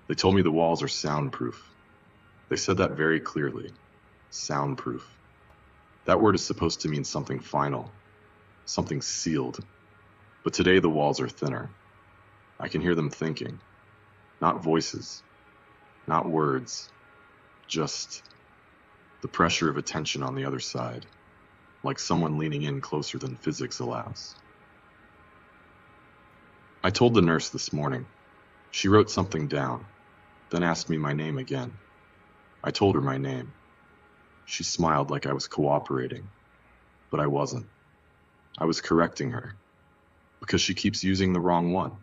They told me the walls are soundproof. They said that very clearly. Soundproof. That word is supposed to mean something final, something sealed. But today the walls are thinner. I can hear them thinking. Not voices, not words, just the pressure of attention on the other side, like someone leaning in closer than physics allows. I told the nurse this morning. She wrote something down, then asked me my name again. I told her my name. She smiled like I was cooperating, but I wasn't. I was correcting her, because she keeps using the wrong one.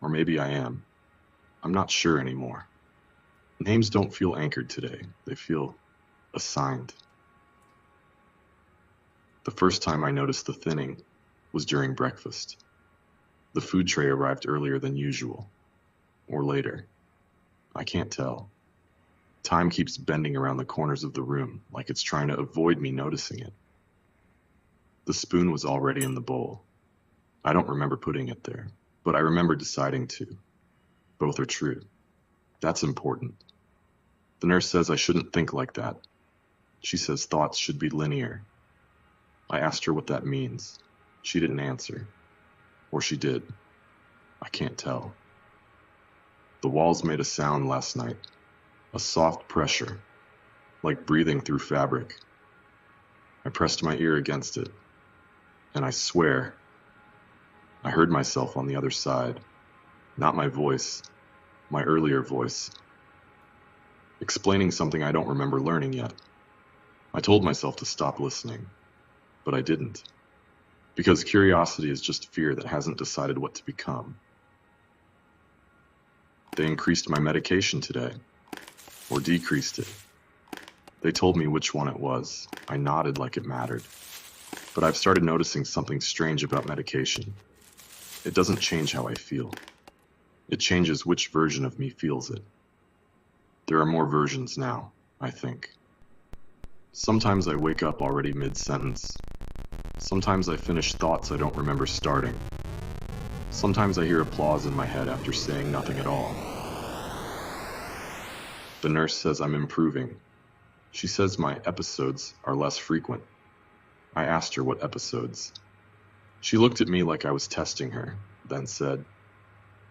Or maybe I am. I'm not sure anymore. Names don't feel anchored today. They feel assigned. The first time I noticed the thinning was during breakfast. The food tray arrived earlier than usual, or later. I can't tell. Time keeps bending around the corners of the room like it's trying to avoid me noticing it. The spoon was already in the bowl. I don't remember putting it there, but I remember deciding to. Both are true. That's important. The nurse says I shouldn't think like that. She says thoughts should be linear. I asked her what that means. She didn't answer. Or she did. I can't tell. The walls made a sound last night. A soft pressure, like breathing through fabric. I pressed my ear against it, and I swear, I heard myself on the other side. Not my voice, my earlier voice, explaining something I don't remember learning yet. I told myself to stop listening, but I didn't, because curiosity is just fear that hasn't decided what to become. They increased my medication today, or decreased it. They told me which one it was. I nodded like it mattered. But I've started noticing something strange about medication. It doesn't change how I feel. It changes which version of me feels it. There are more versions now, I think. Sometimes I wake up already mid-sentence. Sometimes I finish thoughts I don't remember starting. Sometimes I hear applause in my head after saying nothing at all. The nurse says I'm improving. She says my episodes are less frequent. I asked her what episodes. She looked at me like I was testing her, then said,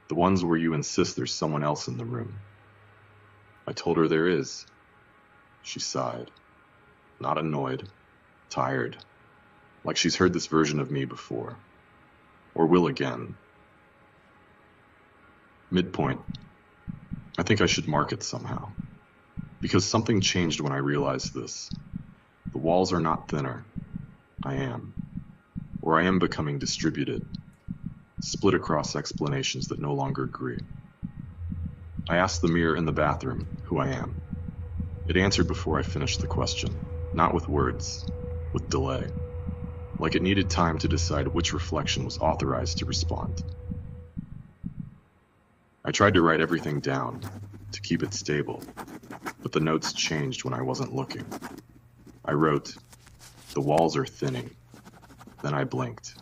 "The ones where you insist there's someone else in the room." I told her there is. She sighed. Not annoyed, tired, like she's heard this version of me before, or will again. Midpoint. I think I should mark it somehow, because something changed when I realized this. The walls are not thinner. I am. Or I am becoming distributed, split across explanations that no longer agree. I asked the mirror in the bathroom who I am. It answered before I finished the question, not with words, with delay, like it needed time to decide which reflection was authorized to respond. I tried to write everything down, to keep it stable, but the notes changed when I wasn't looking. I wrote, "The walls are thinning." Then I blinked,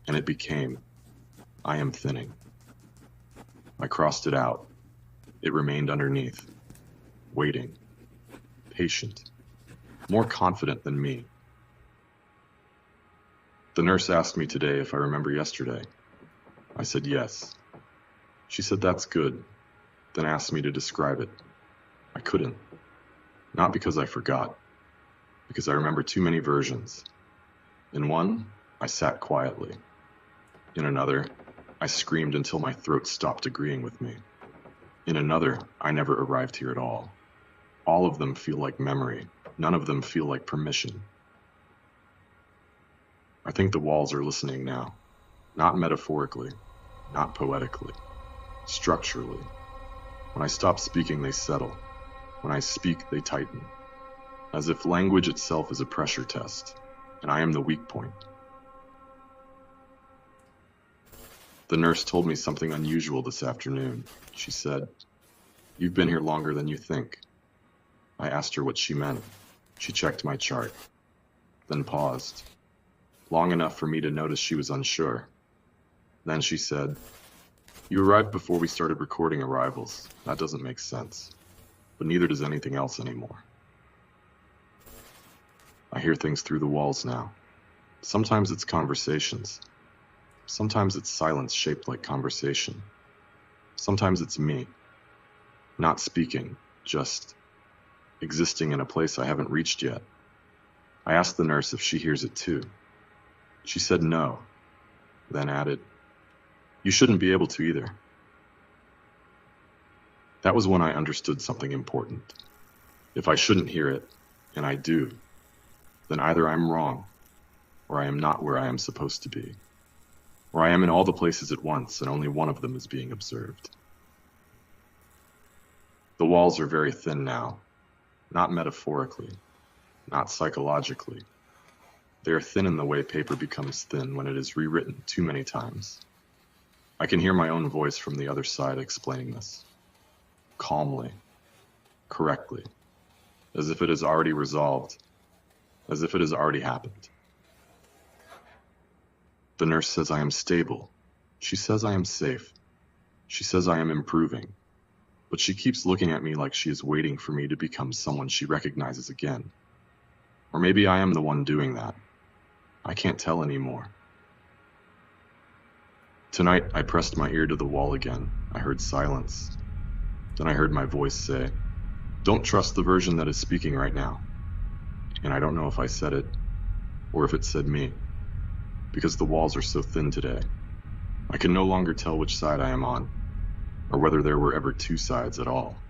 and it became, "I am thinning." I crossed it out. It remained underneath, waiting, patient, more confident than me. The nurse asked me today if I remember yesterday. I said yes. She said that's good, then asked me to describe it. I couldn't. Not because I forgot, because I remember too many versions. In one, I sat quietly. In another, I screamed until my throat stopped agreeing with me. In another, I never arrived here at all. All of them feel like memory. None of them feel like permission. I think the walls are listening now. Not metaphorically, not poetically, structurally. When I stop speaking, they settle. When I speak, they tighten. As if language itself is a pressure test, and I am the weak point. The nurse told me something unusual this afternoon. She said, "You've been here longer than you think." I asked her what she meant. She checked my chart, then paused, long enough for me to notice she was unsure. Then she said, You arrived before we started recording arrivals. That doesn't make sense. But neither does anything else anymore. I hear things through the walls now. Sometimes it's conversations. Sometimes it's silence shaped like conversation. Sometimes it's me. Not speaking, just existing in a place I haven't reached yet. I asked the nurse if she hears it too. She said no, then added, "You shouldn't be able to either." That was when I understood something important. If I shouldn't hear it, and I do, then either I'm wrong, or I am not where I am supposed to be, or I am in all the places at once and only one of them is being observed. The walls are very thin now, not metaphorically, not psychologically. They are thin in the way paper becomes thin when it is rewritten too many times. I can hear my own voice from the other side explaining this, calmly, correctly, as if it is already resolved, as if it has already happened. The nurse says I am stable. She says I am safe. She says I am improving. But she keeps looking at me like she is waiting for me to become someone she recognizes again. Or maybe I am the one doing that. I can't tell anymore. Tonight, I pressed my ear to the wall again. I heard silence. Then I heard my voice say, "Don't trust the version that is speaking right now." And I don't know if I said it, or if it said me, because the walls are so thin today. I can no longer tell which side I am on, or whether there were ever two sides at all.